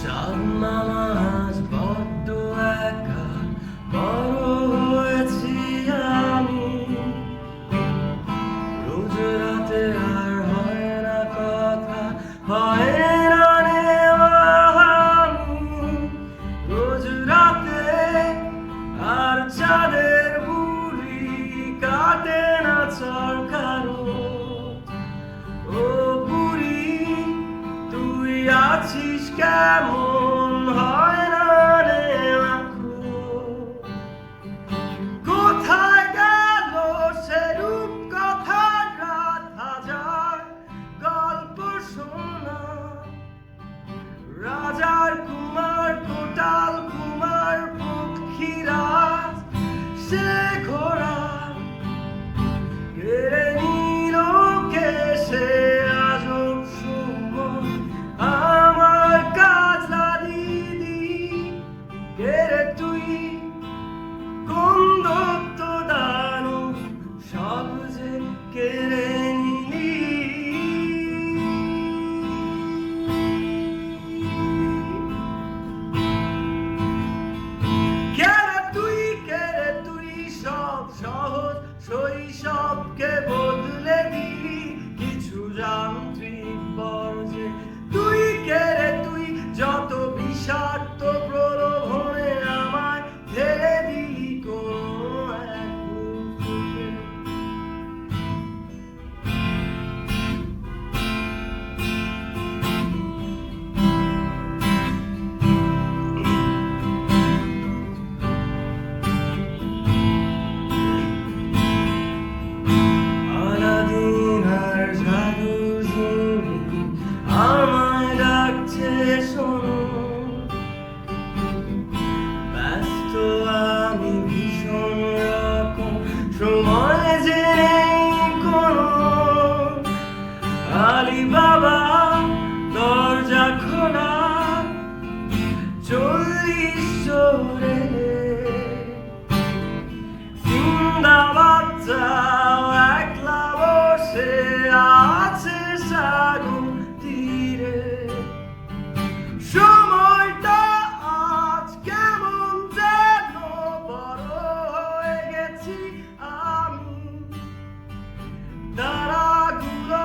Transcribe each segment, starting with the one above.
চাঁদ মামা আজ বড্ড একা, বড় হয়েছি আমি। রোজ রাতে আর হয় না কথা, হয় না নেওয়া আমি। রোজ রাতে আর চাঁদের বুড়ি কাটে না চরকারো। ও বুড়ি তুই আছিস কেমন, হয় না রে আঁখো। কোথায় গেল সে রূপ কথার রাত হাজার, গল্প শোনা রাজার কুমার কোটাল কুমার পক্ষীরাজ। সে ঘোড়া কেড়ে নিল কে সে আজব সময়, আমার কাজলা দিদি। কেড়ে তুই কোন দত্ত দানু, সব যে কেড়ে নিলি। কেড়ে তুই সব সহজ শৈশবকে বদলে দিলি কিছু যান্ত্রিক বর্জে। তুই যত বিষাক্ত প্রলোভনে আমায় ঢেলে দিলি কোনো এক বুকে। আলাদিন আর জাদুর জিনি আমায় ডাকছে শোনো। ব্যস্ত আমি ভীষণ রকম, সময় যে নেই কোনো। আলি বাবা দরজা খোলা, 40 জোরে। জিন্দাবাদটাও একলা বসে আছে সাগর তীরে। সময়টা আজ কেমন যেন বড় হয়ে গেছি আমি। তারাগুলো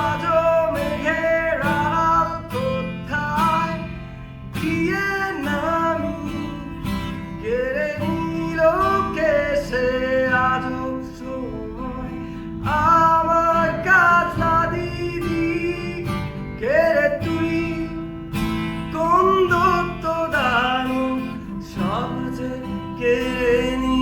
আজও মেঘের আড়াল কোথায় গিয়ে নামি। কেড়ে নিল কে সে আজব সময়, আমার কাজলা দিদি। কেড়ে তুই কোন দত্ত দানু, সব যে কেড়ে নিলি।